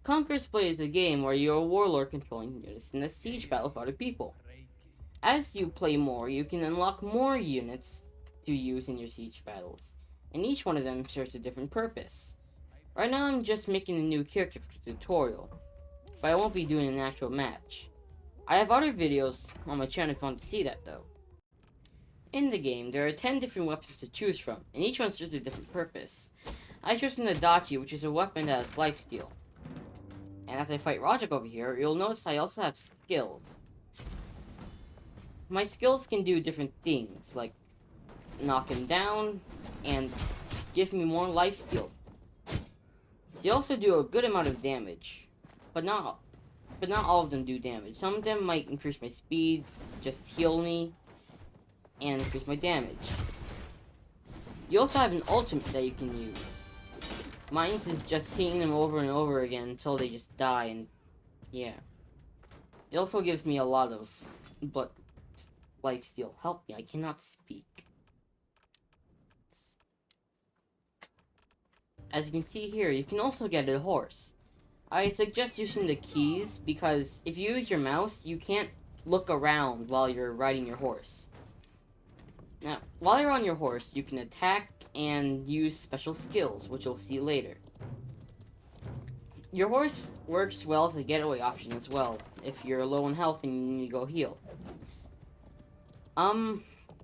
Conqueror's Blade is a game where you're a warlord controlling units in a siege battle with other people. As you play more, you can unlock more units to use in your siege battles, and each one of them serves a different purpose. Right now I'm just making a new character for the tutorial, but I won't be doing an actual match. I have other videos on my channel if you want to see that though. In the game, there are 10 different weapons to choose from, and each one serves a different purpose. I chose an Adachi, which is a weapon that has lifesteal. And as I fight Rajak over here, you'll notice I also have skills. My skills can do different things, like knock him down, and give me more lifesteal. They also do a good amount of damage, but not all of them do damage. Some of them might increase my speed, just heal me, and increase my damage. You also have an ultimate that you can use. Mine is just hitting them over and over again until they just die, and yeah. It also gives me a lot of lifesteal. Help me, I cannot speak. As you can see here, you can also get a horse. I suggest using the keys because if you use your mouse, you can't look around while you're riding your horse. Now, while you're on your horse, you can attack and use special skills, which you'll see later. Your horse works well as a getaway option as well, if you're low on health and you need to go heal.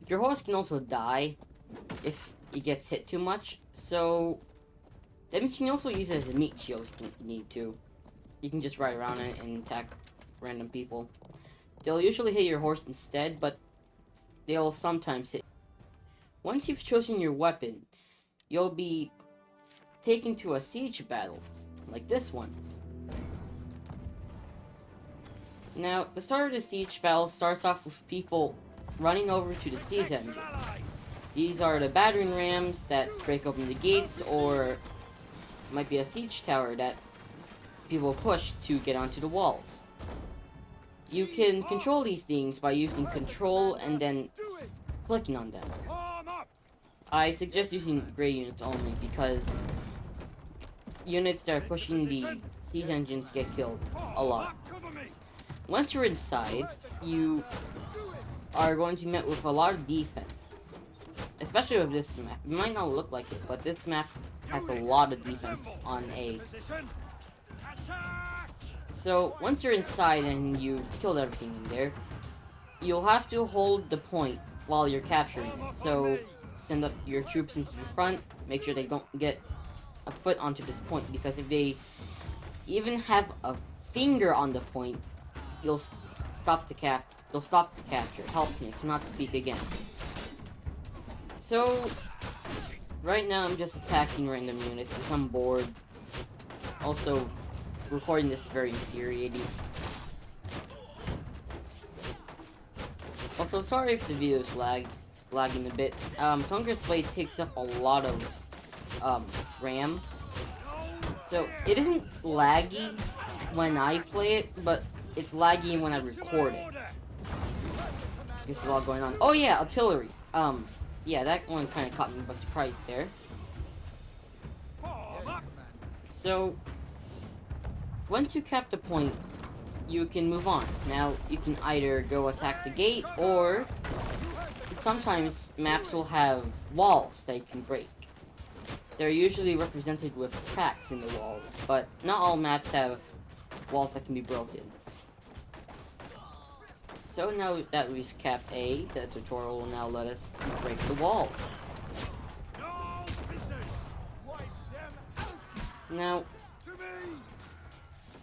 Your horse can also die if it gets hit too much, so that means you can also use it as a meat shield if you need to. You can just ride around it and attack random people. They'll usually hit your horse instead, but they'll sometimes hit. Once you've chosen your weapon, you'll be taken to a siege battle, like this one. Now, the start of the siege battle starts off with people running over to the siege engines. These are the battering rams that break open the gates, or might be a siege tower that people push to get onto the walls. You can control these things by using control and then clicking on them. I suggest using gray units only because units that are pushing the siege engines get killed a lot. Once you're inside, you are going to be met with a lot of defense. Especially with this map. It might not look like it, but this map has a lot of defense on A. So, once you're inside and you killed everything in there, you'll have to hold the point while you're capturing it. So, send up your troops into the front, make sure they don't get a foot onto this point, because if they even have a finger on the point, you'll stop the capture. Help me, I cannot speak again. So, right now I'm just attacking random units because I'm bored. Also, recording this is very infuriating. Also, sorry if the video is lagging a bit. Conqueror's Blade takes up a lot of RAM. So, it isn't laggy when I play it, but it's laggy when I record it. There's a lot going on. Oh yeah, artillery. Yeah, that one kind of caught me by surprise there. So, once you cap the point, you can move on. Now, you can either go attack the gate, or sometimes maps will have walls that you can break. They're usually represented with cracks in the walls, but not all maps have walls that can be broken. So now that we've capped A, the tutorial will now let us break the walls. Now,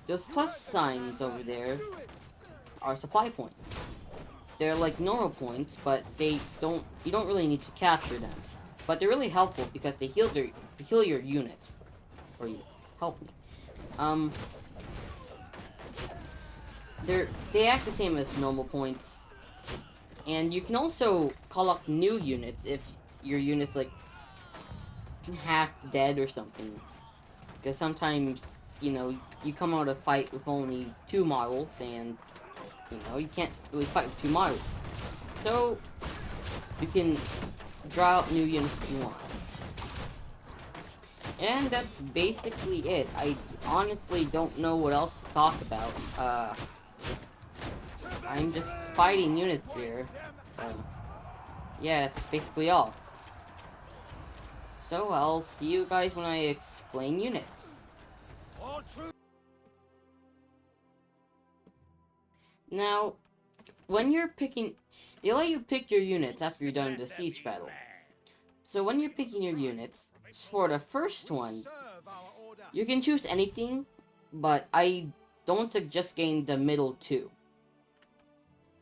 those plus signs over there are supply points. They're like normal points, but you don't really need to capture them. But they're really helpful because they heal your units. Or you help me. They act the same as normal points. And you can also call up new units if your unit's like half dead or something. Because sometimes, you know, you come out of a fight with only 2 models and, you know, you can't really fight with 2 models. So, you can draw out new units if you want. And that's basically it. I honestly don't know what else to talk about. I'm just fighting units here. So, yeah, that's basically all. So I'll see you guys when I explain units. Now, when you're picking... They let you pick your units after you're done with the siege battle. So when you're picking your units, for the first one, you can choose anything, but I don't suggest getting the middle two.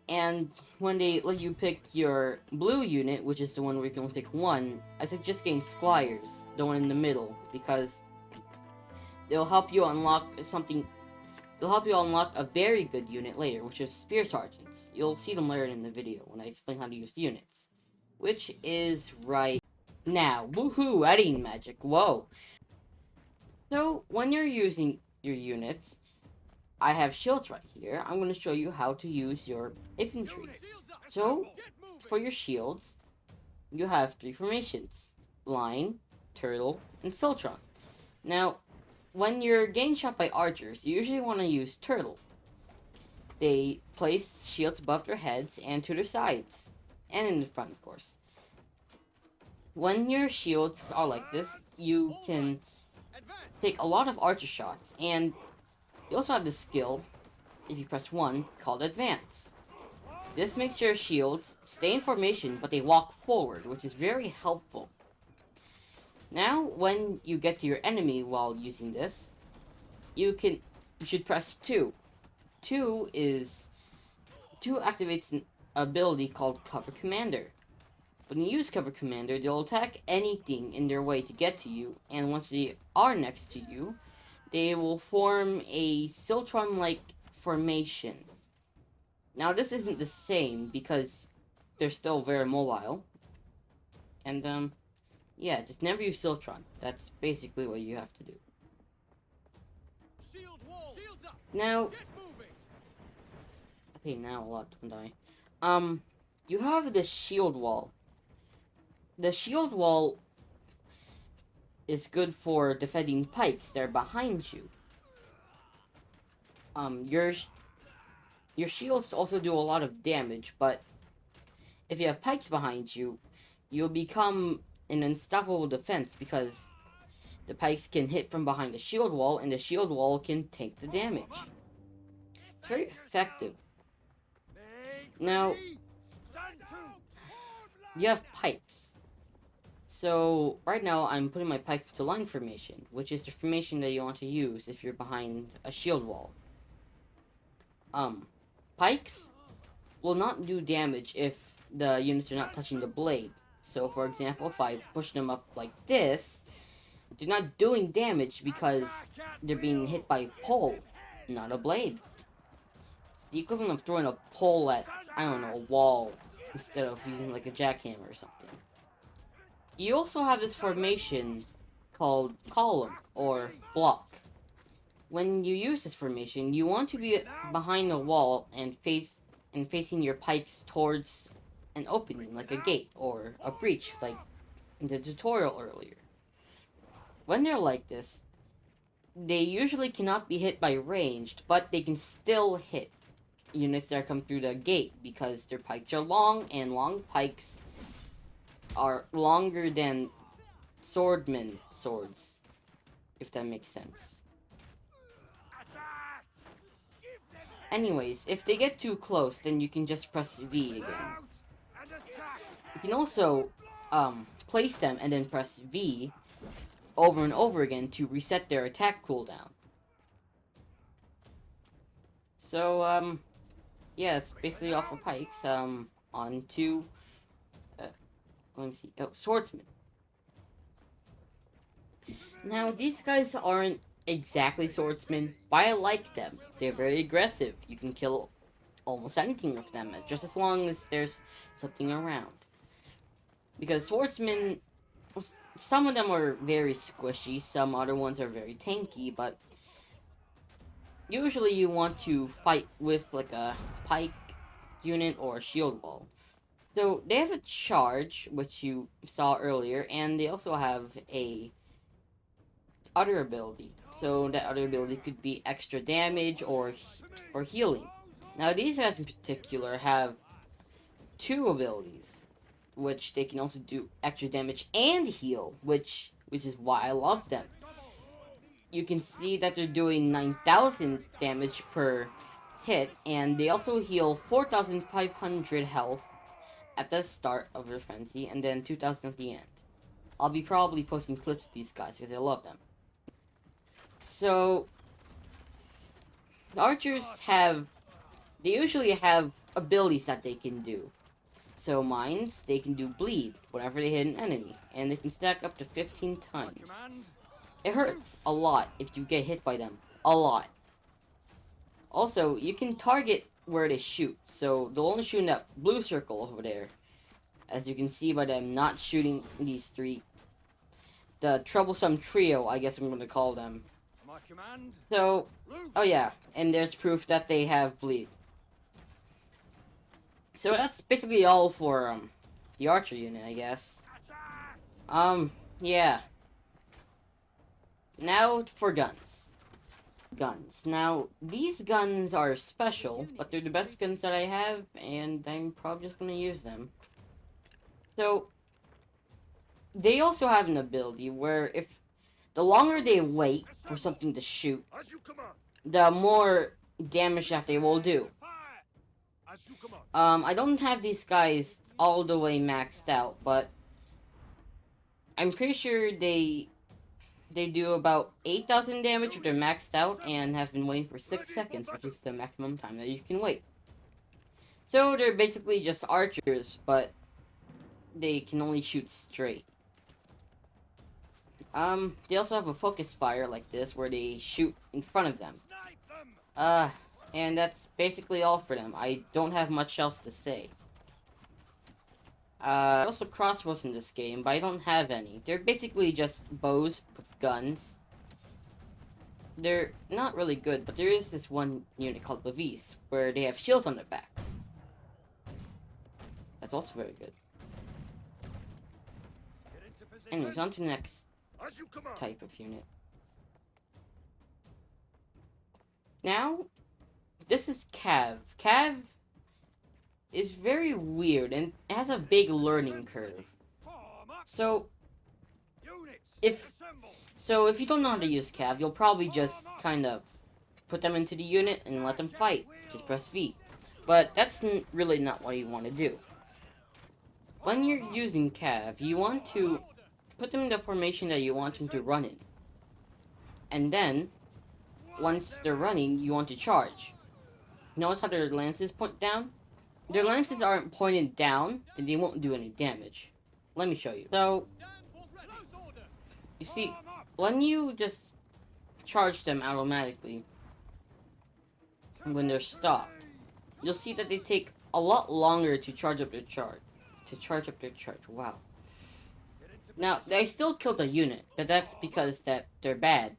And when they let you pick your blue unit, which is the one where you can only pick one, I suggest getting Squires, the one in the middle, because they'll help you unlock something. They'll help you unlock a very good unit later, which is Spear Sergeants. You'll see them later in the video when I explain how to use the units. Which is right now. Woohoo! Adding magic. Whoa. So, when you're using your units, I have shields right here. I'm going to show you how to use your infantry. So, for your shields, you have 3 formations. Line, Turtle, and Siltron. Now, when you're getting shot by archers, you usually want to use Turtle. They place shields above their heads and to their sides. And in the front, of course. When your shields are like this, you can take a lot of archer shots, and you also have the skill, if you press 1, called Advance. This makes your shields stay in formation, but they walk forward, which is very helpful. Now, when you get to your enemy while using this, you should press 2. 2 activates an ability called Cover Commander. When you use Cover Commander, they'll attack anything in their way to get to you, and once they are next to you, they will form a Siltron-like formation. Now, this isn't the same, because they're still very mobile. And, yeah, just never use Siltron. That's basically what you have to do. Now, okay, now a lot don't die. You have the shield wall. The shield wall is good for defending pikes that are behind you. Your shields also do a lot of damage, but if you have pikes behind you, you'll become an unstoppable defense because the pikes can hit from behind the shield wall, and the shield wall can take the damage. It's very effective. Now, you have pikes. So, right now, I'm putting my pikes into line formation, which is the formation that you want to use if you're behind a shield wall. Pikes will not do damage if the units are not touching the blade. So, for example, if I push them up like this, they're not doing damage because they're being hit by a pole, not a blade. It's the equivalent of throwing a pole at, I don't know, a wall, instead of using like a jackhammer or something. You also have this formation called column, or block. When you use this formation, you want to be behind the wall and facing your pikes towards an opening, like a gate, or a breach, like in the tutorial earlier. When they're like this, they usually cannot be hit by ranged, but they can still hit units that come through the gate, because their pikes are long, and long pikes are longer than swordman swords, if that makes sense. Anyways, if they get too close, then you can just press V again. You can also place them and then press V over and over again to reset their attack cooldown. So, yeah, it's basically all for pikes. On to let me see. Oh, swordsman. Now, these guys aren't exactly swordsmen, but I like them. They're very aggressive. You can kill almost anything with them, just as long as there's something around. Because swordsmen, some of them are very squishy, some other ones are very tanky, but usually you want to fight with like a pike unit or a shield wall. So, they have a charge, which you saw earlier, and they also have a other ability. So that other ability could be extra damage or healing. Now these guys in particular have two abilities, which they can also do extra damage and heal, which is why I love them. You can see that they're doing 9,000 damage per hit, and they also heal 4,500 health at the start of their frenzy, and then 2,000 at the end. I'll be probably posting clips of these guys because I love them. So, the archers they usually have abilities that they can do. So mines, they can do bleed whenever they hit an enemy, and they can stack up to 15 times. It hurts a lot if you get hit by them. A lot. Also, you can target where they shoot, so they'll only shoot in that blue circle over there. As you can see by them not shooting these three. The troublesome trio, I guess I'm going to call them. So, oh yeah, and there's proof that they have bleed. So that's basically all for, the archer unit, I guess. Yeah. Now for guns. Now, these guns are special, but they're the best guns that I have, and I'm probably just gonna use them. So, they also have an ability where if the longer they wait for something to shoot, the more damage that they will do. I don't have these guys all the way maxed out, but I'm pretty sure they do about 8,000 damage if they're maxed out and have been waiting for 6 seconds, which is the maximum time that you can wait. So they're basically just archers, but they can only shoot straight. They also have a focus fire like this, where they shoot in front of them. And that's basically all for them. I don't have much else to say. Also crossbows in this game, but I don't have any. They're basically just bows with guns. They're not really good, but there is this one unit called Levis, where they have shields on their backs. That's also very good. Anyways, on to the next type of unit. Now, this is Cav. Cav is very weird and has a big learning curve. So if you don't know how to use Cav, you'll probably just kind of put them into the unit and let them fight. Just press V. But that's really not what you want to do. When you're using Cav, you want to put them in the formation that you want them to run in. And then, once they're running, you want to charge. Notice how their lances point down? If their lances aren't pointed down, then they won't do any damage. Let me show you. So, you see, when you just charge them automatically, when they're stopped, you'll see that they take a lot longer to charge up their charge. Wow. Now, they still killed a unit, but that's because they're bad.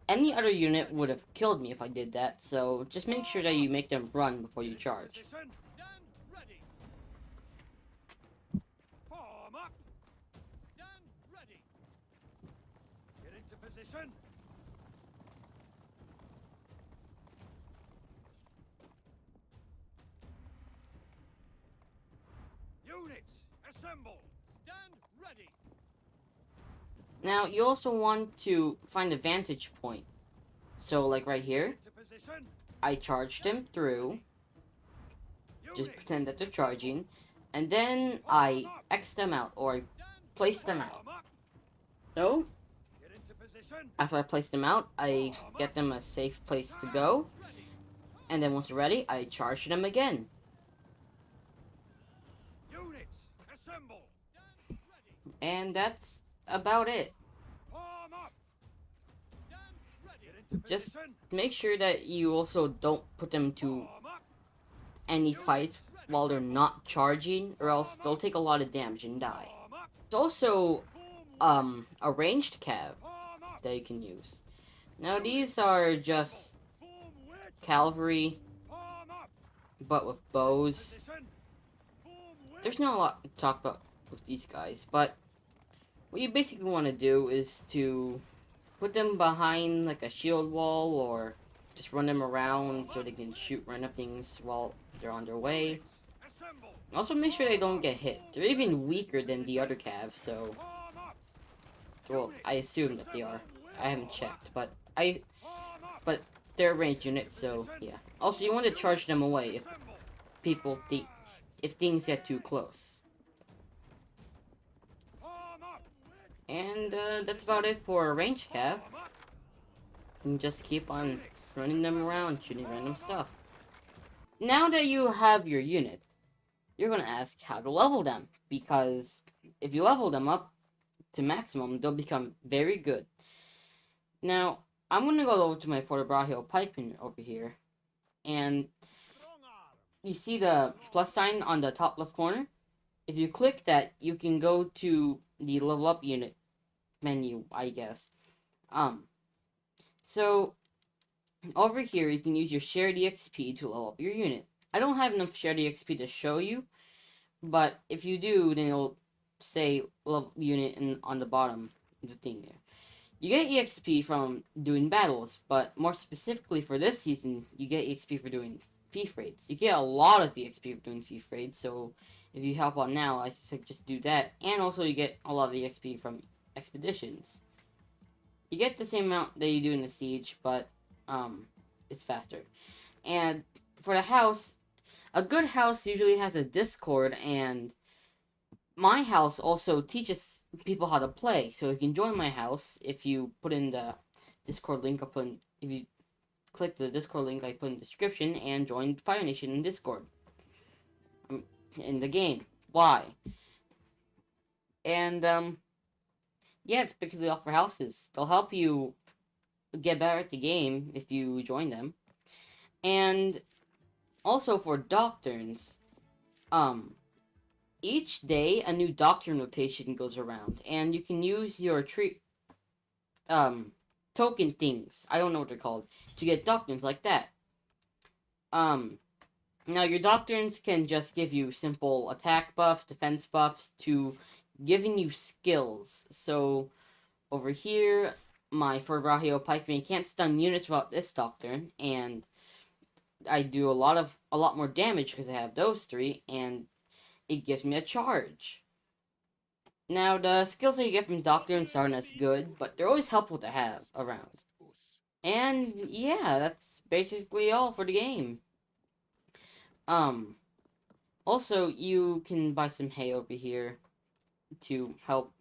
Any other unit would have killed me if I did that, so just make sure that you make them run before you charge. Now, you also want to find a vantage point. So, like right here, I charged them through. Just pretend that they're charging. And then I X them out, or place them out. So, after I place them out, I get them a safe place to go. And then once they're ready, I charge them again. And that's about it. Just make sure that you also don't put them to any fights while they're not charging, or else they'll take a lot of damage and die. There's also a ranged cav that you can use. Now these are just cavalry, but with bows. There's not a lot to talk about with these guys, but what you basically want to do is to put them behind like a shield wall, or just run them around so they can shoot random things while they're on their way. Also, make sure they don't get hit. They're even weaker than the other calves, so... Well, I assume that they are. I haven't checked, but But they're a ranged unit, so yeah. Also, you want to charge them away if things get too close. And that's about it for a range cav. And just keep on running them around, shooting random stuff. Now that you have your units, you're gonna ask how to level them, because if you level them up to maximum, they'll become very good. Now, I'm gonna go over to my Forte pikeman over here, and you see the plus sign on the top left corner? If you click that, you can go to the level up unit menu, I guess. So over here, you can use your shared EXP to level up your unit. I don't have enough shared EXP to show you, but if you do, then it'll say level unit on the bottom of the thing there. You get EXP from doing battles, but more specifically for this season, you get EXP for doing thief raids. You get a lot of EXP for doing thief raids, so if you help out now, I suggest do that. And also you get a lot of EXP from expeditions. You get the same amount that you do in the siege, but it's faster. And for the house, a good house usually has a Discord, and my house also teaches people how to play, so you can join my house if you put in the Discord link if you click the Discord link I put in the description and join Fire Nation in Discord. In the game. Why? And yeah, it's because they offer houses. They'll help you get better at the game if you join them. And also for doctrines, each day a new doctrine rotation goes around, and you can use your token things, I don't know what they're called, to get doctrines like that. Now your doctrines can just give you simple attack buffs, defense buffs, to giving you skills. So over here, my Forte pikeman can't stun units without this doctrine, and I do a lot more damage because I have those three, and it gives me a charge. Now, the skills that you get from doctrines aren't as good, but they're always helpful to have around. And yeah, that's basically all for the game. Also, you can buy some hay over here to help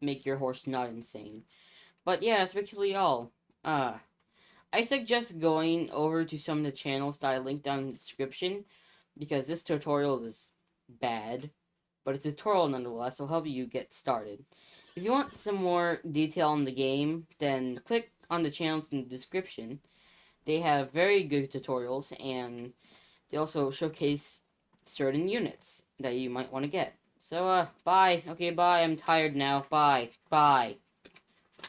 make your horse not insane. But yeah, that's basically all. I suggest going over to some of the channels that I linked down in the description, because this tutorial is bad, but it's a tutorial nonetheless. It'll help you get started. If you want some more detail on the game, then click on the channels in the description. They have very good tutorials, and they also showcase certain units that you might want to get. So, bye. Okay, bye. I'm tired now. Bye. Bye.